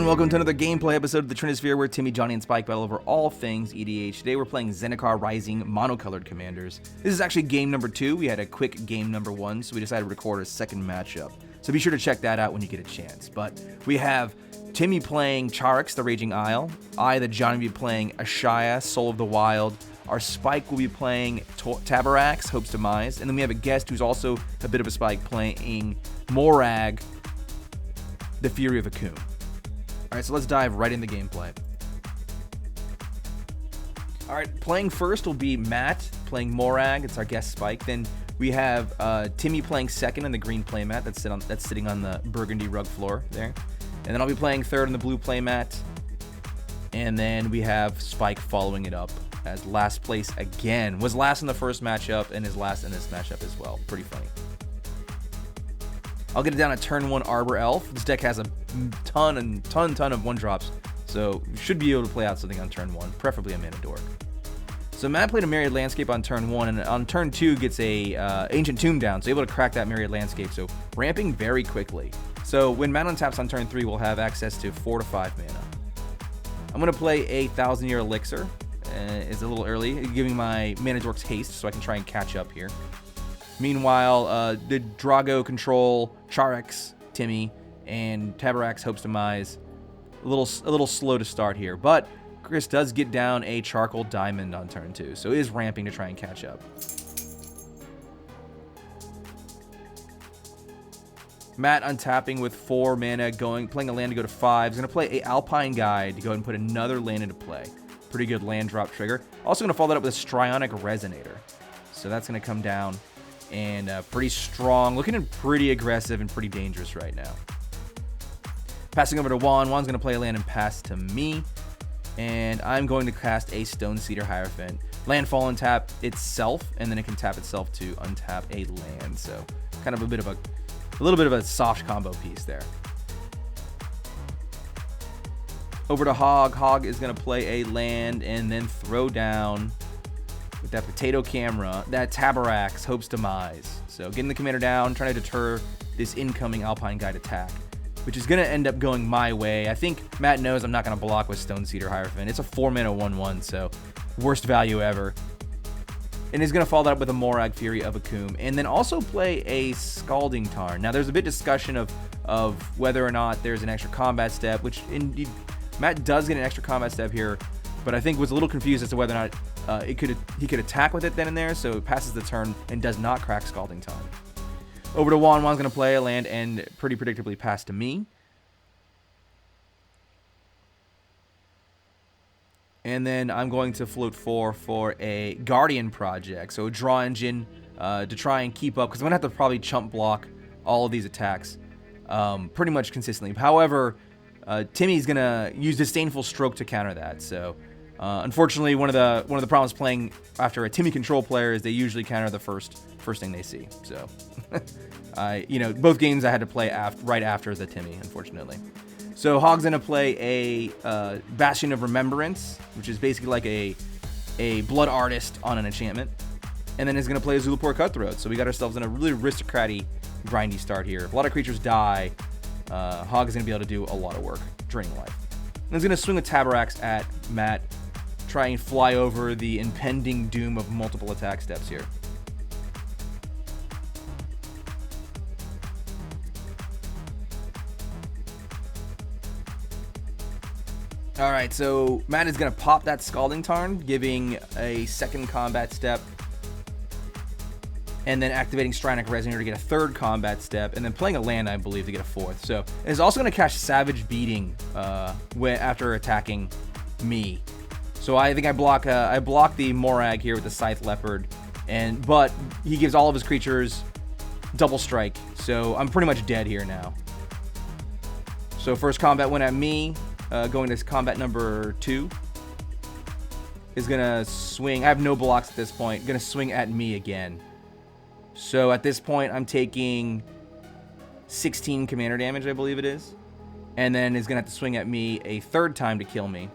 welcome to another gameplay episode of the Trinisphere where Timmy, Johnny, and Spike battle over all things EDH. Today we're playing Zendikar Rising Monocolored Commanders. This is actually game number 2. We had a quick game number 1, so we decided to record a second matchup. So be sure to check that out when you get a chance. But we have Timmy playing Charix, the Raging Isle. The Johnny, will be playing Ashaya, Soul of the Wild. Our Spike will be playing Taborax, Hope's Demise. And then we have a guest who's also a bit of a Spike playing Moraug, the Fury of Akum. Alright, so let's dive right into gameplay. Alright, playing first will be Matt playing Moraug. It's our guest Spike. Then we have Timmy playing second on the green playmat that's sitting on the burgundy rug floor there. And then I'll be playing third on the blue playmat. And then we have Spike following it up as last place again. Was last in the first matchup and is last in this matchup as well. Pretty funny. I'll get it down at turn 1 Arbor Elf. This deck has a ton of 1-drops, so you should be able to play out something on turn 1, preferably a Mana Dork. So Matt played a Myriad Landscape on turn 1, and on turn 2 gets a Ancient Tomb down, so able to crack that Myriad Landscape, so ramping very quickly. So when Matt untaps on turn 3, we'll have access to 4 to 5 mana. I'm going to play a 1,000 Year Elixir. It's a little early, giving my Mana Dorks haste so I can try and catch up here. Meanwhile, the Drago control Charix, Timmy, and Taborax Hope's Demise a little slow to start here, but Chris does get down a Charcoal Diamond on turn 2, so is ramping to try and catch up. Matt untapping with 4 mana, playing a land to go to 5. He's going to play a Alpine Guide to go ahead and put another land into play. Pretty good land drop trigger. Also going to follow that up with a Strionic Resonator. So that's going to come down. And pretty strong, looking pretty aggressive and pretty dangerous right now. Passing over to Juan. Juan's going to play a land and pass to me. And I'm going to cast a Stone Cedar Hierophant. Landfall untap itself, and then it can tap itself to untap a land. So kind of a little bit of a soft combo piece there. Over to Hogg. Hogg is going to play a land and then throw down with that potato camera, that Taborax, Hope's Demise. So getting the commander down, trying to deter this incoming Alpine Guide attack, which is going to end up going my way. I think Matt knows I'm not going to block with Stone Cedar Hierophant. It's a 4-mana 1/1, so worst value ever. And he's going to follow that up with a Moraug, Fury of Akum, and then also play a Scalding Tarn. Now, there's a bit discussion of whether or not there's an extra combat step, which indeed Matt does get an extra combat step here, but I think was a little confused as to whether or not he could attack with it then and there, so it passes the turn and does not crack Scalding Tarn. Over to Juan. Juan's going to play a land and pretty predictably pass to me. And then I'm going to float 4 for a Guardian Project, so a draw engine to try and keep up, because I'm going to have to probably chump block all of these attacks pretty much consistently. However, Timmy's going to use Disdainful Stroke to counter that, so unfortunately, one of the problems playing after a Timmy control player is they usually counter the first thing they see. So, both games I had to play right after the Timmy, unfortunately. So Hogg's gonna play a Bastion of Remembrance, which is basically like a Blood Artist on an enchantment, and then he's gonna play a Zulapur Cutthroat. So we got ourselves in a really aristocratic, grindy start here. If a lot of creatures die, Hogg is gonna be able to do a lot of work, draining life. And he's gonna swing a Taborax at Matt. Try and fly over the impending doom of multiple attack steps here. Alright, so Matt is going to pop that Scalding Tarn, giving a second combat step, and then activating Strionic Resonator to get a third combat step, and then playing a land, I believe, to get a fourth. So it's also going to catch Savage Beating after attacking me. So I think I block the Moraug here with the Scythe Leopard, but he gives all of his creatures double strike, so I'm pretty much dead here now. So first combat win at me, going to combat number 2. Is gonna swing. I have no blocks at this point. Gonna swing at me again. So at this point, I'm taking 16 commander damage, I believe it is, and then is gonna have to swing at me a third time to kill me.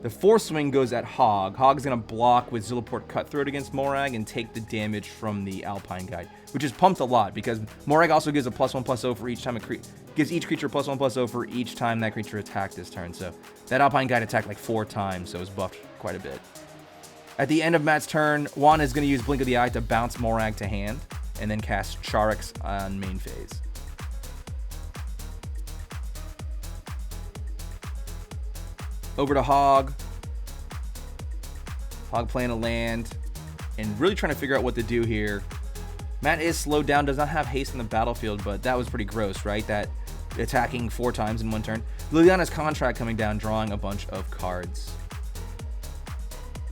The fourth swing goes at Hogg. Hogg's going to block with Zilliport Cutthroat against Moraug and take the damage from the Alpine Guide, which is pumped a lot because Moraug also gives a +1/+0 for each time gives each creature +1/+0 for each time that creature attacked this turn. So that Alpine Guide attacked like 4 times, so it was buffed quite a bit. At the end of Matt's turn, Juan is going to use Blink of the Eye to bounce Moraug to hand and then cast Charix on main phase. Over to Hogg. Hogg playing a land and really trying to figure out what to do here. Matt is slowed down, does not have haste in the battlefield, but that was pretty gross, right? That attacking 4 times in 1 turn. Liliana's Contract coming down, drawing a bunch of cards.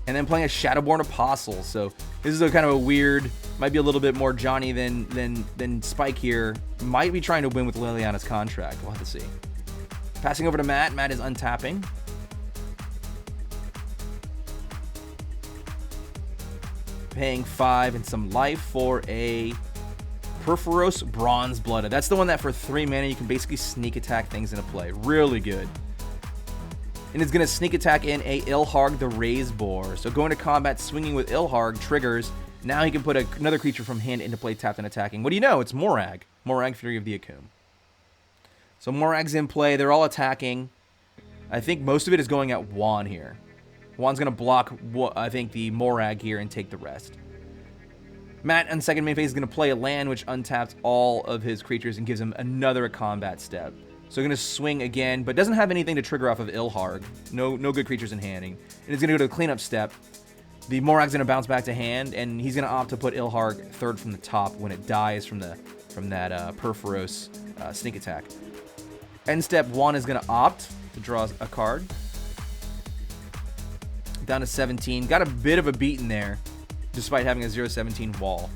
And then playing a Shadowborn Apostles. So this is a kind of a weird, might be a little bit more Johnny than Spike here. Might be trying to win with Liliana's Contract. We'll have to see. Passing over to Matt. Matt is untapping. Paying 5 and some life for a Perforos Bronze Blooded. That's the one that for 3 mana you can basically sneak attack things into play. Really good. And it's going to sneak attack in a Ilharg the Raise Boar. So going to combat, swinging with Ilharg triggers. Now he can put another creature from hand into play tapped and attacking. What do you know? It's Moraug. Moraug, Fury of the Akoum. So Moraug's in play. They're all attacking. I think most of it is going at Juan here. Juan's going to block, I think, the Moraug here and take the rest. Matt, on second main phase, is going to play a land which untaps all of his creatures and gives him another combat step. So going to swing again, but doesn't have anything to trigger off of Ilharg. No good creatures in handing. And he's going to go to the cleanup step. The Moraug's going to bounce back to hand, and he's going to opt to put Ilharg third from the top when it dies from that Perforos sneak attack. End step, Juan is going to opt to draw a card. Down to 17. Got a bit of a beat in there, despite having a 0-17 wall.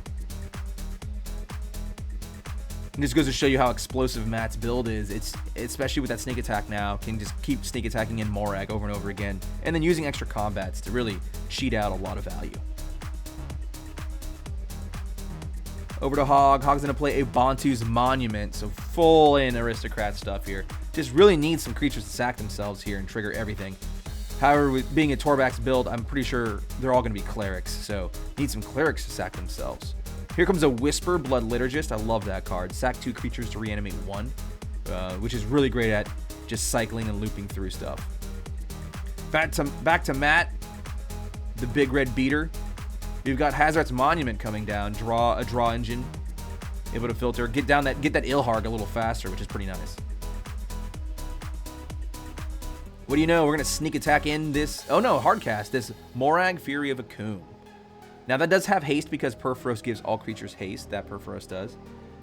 And this goes to show you how explosive Matt's build is. It's especially with that sneak attack now, can just keep sneak attacking in Moraug over and over again, and then using extra combats to really cheat out a lot of value. Over to Hogg. Hogg's going to play a Bantu's Monument, so full in aristocrat stuff here. Just really needs some creatures to sack themselves here and trigger everything. However, with being a Taborax build, I'm pretty sure they're all going to be clerics, so need some clerics to sack themselves. Here comes a Whisper, Blood Liturgist. I love that card. Sack 2 creatures to reanimate 1, which is really great at just cycling and looping through stuff. Back to Matt, the big red beater. We've got Hazard's Monument coming down. Draw a draw engine, able to filter, get that Ilharg a little faster, which is pretty nice. What do you know? We're gonna sneak attack in this. Oh no, hard cast this Moraug, Fury of Akoum. Now that does have haste because Perforos gives all creatures haste. That Perforos does.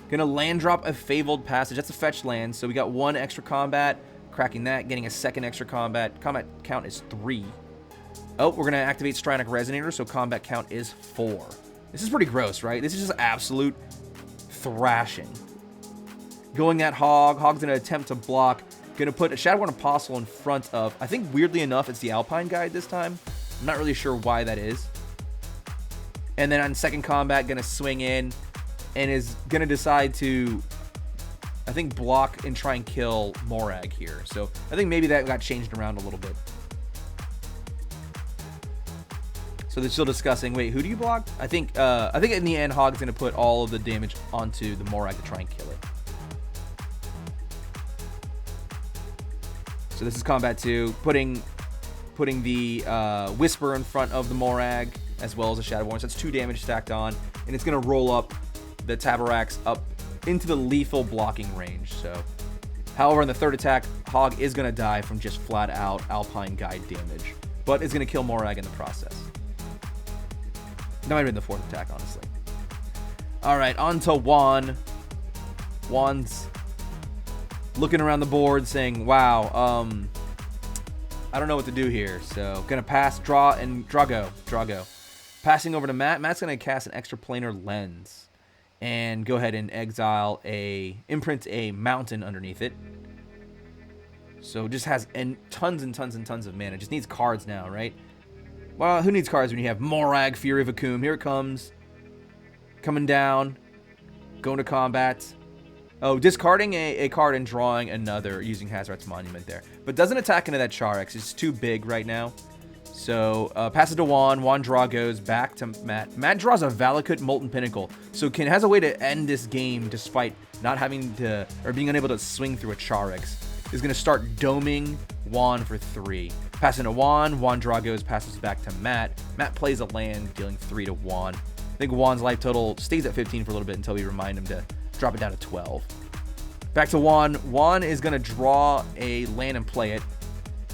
Gonna land drop a Fabled Passage. That's a fetch land, so we got 1 extra combat. Cracking that, getting a 2nd extra combat. Combat count is 3. Oh, we're gonna activate Stranic Resonator, so combat count is 4. This is pretty gross, right? This is just absolute thrashing. Going at Hogg. Hogg's gonna attempt to block. Gonna put a Shadowborn Apostle in front of, I think weirdly enough, it's the Alpine Guide this time. I'm not really sure why that is. And then on second combat, gonna swing in and is gonna decide to, I think, block and try and kill Moraug here. So I think maybe that got changed around a little bit. So they're still discussing, wait, who do you block? I think in the end, Hogg's gonna put all of the damage onto the Moraug to try and kill it. So this is combat 2, putting the Whisper in front of the Moraug, as well as a Shadowborn. So that's 2 damage stacked on, and it's going to roll up the Taborax up into the lethal blocking range. So, however, in the third attack, Hogg is going to die from just flat out Alpine Guide damage, but is going to kill Moraug in the process. That might have been the fourth attack, honestly. All right, on to Juan. Juan's looking around the board saying, wow, I don't know what to do here. So gonna pass, draw go. Passing over to Matt. Matt's gonna cast an extra planar Lens and go ahead and imprint a mountain underneath it. So just has tons and tons of mana. Just needs cards now, right? Well, who needs cards when you have Moraug, Fury of Akoum? Here it comes. Coming down. Going to combat. Oh, discarding a card and drawing another using Hazoret's Monument there. But doesn't attack into that Charix. It's too big right now. So, pass it to Juan. Juan draw goes back to Matt. Matt draws a Valakut Molten Pinnacle. So, has a way to end this game despite not having to, or being unable to swing through a Charix. Is going to start doming Juan for 3. Passing to Juan. Juan draw goes, passes back to Matt. Matt plays a land, dealing 3 to Juan. I think Juan's life total stays at 15 for a little bit until we remind him to drop it down to 12. Back to Juan. Juan is going to draw a land and play it.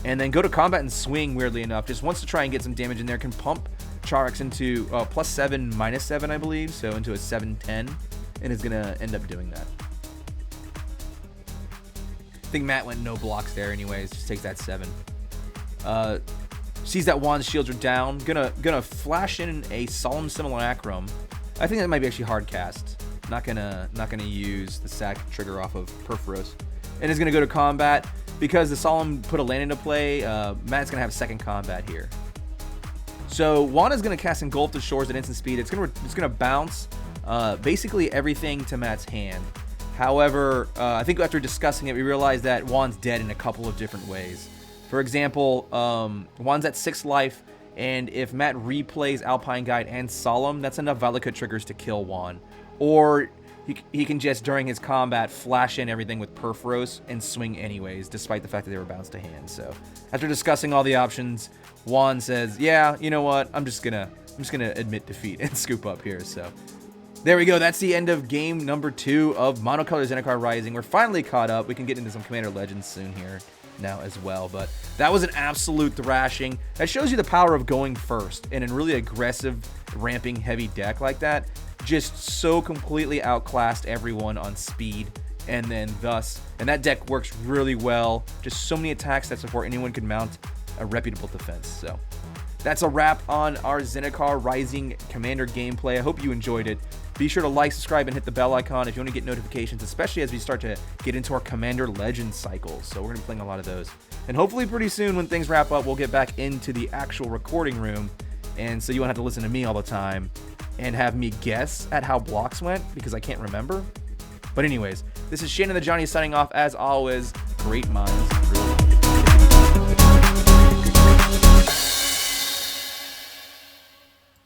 And then go to combat and swing, weirdly enough. Just wants to try and get some damage in there. Can pump Charix into +7, -7, I believe. So into a 7-10. And is going to end up doing that. I think Matt went no blocks there anyways. Just takes that 7. Sees that Juan's shields are down. Gonna flash in a Solemn Simulacrum. I think that might be actually hard cast. Not gonna use the sack trigger off of Perforos. And is gonna go to combat. Because the Solemn put a land into play, Matt's gonna have second combat here. So Juan is gonna cast Engulf the Shores at instant speed. It's gonna bounce basically everything to Matt's hand. However, I think after discussing it, we realized that Juan's dead in a couple of different ways. For example, Juan's at 6 life, and if Matt replays Alpine Guide and Solemn, that's enough Valakut triggers to kill Juan. Or he can just, during his combat, flash in everything with Perforos and swing anyways, despite the fact that they were bounced to hand. So, after discussing all the options, Juan says, yeah, you know what, I'm just gonna admit defeat and scoop up here, so... There we go. That's the end of game number 2 of Monocolor Zendikar Rising. We're finally caught up. We can get into some Commander Legends soon here now as well. But that was an absolute thrashing. That shows you the power of going first in a really aggressive, ramping heavy deck like that. Just so completely outclassed everyone on speed. And that deck works really well. Just so many attacks that support anyone can mount a reputable defense. So that's a wrap on our Zendikar Rising Commander gameplay. I hope you enjoyed it. Be sure to like, subscribe, and hit the bell icon if you want to get notifications, especially as we start to get into our Commander Legends cycles. So we're going to be playing a lot of those. And hopefully pretty soon when things wrap up, we'll get back into the actual recording room. And so you won't have to listen to me all the time and have me guess at how blocks went because I can't remember. But anyways, this is Shannon the Johnny signing off. As always, great minds.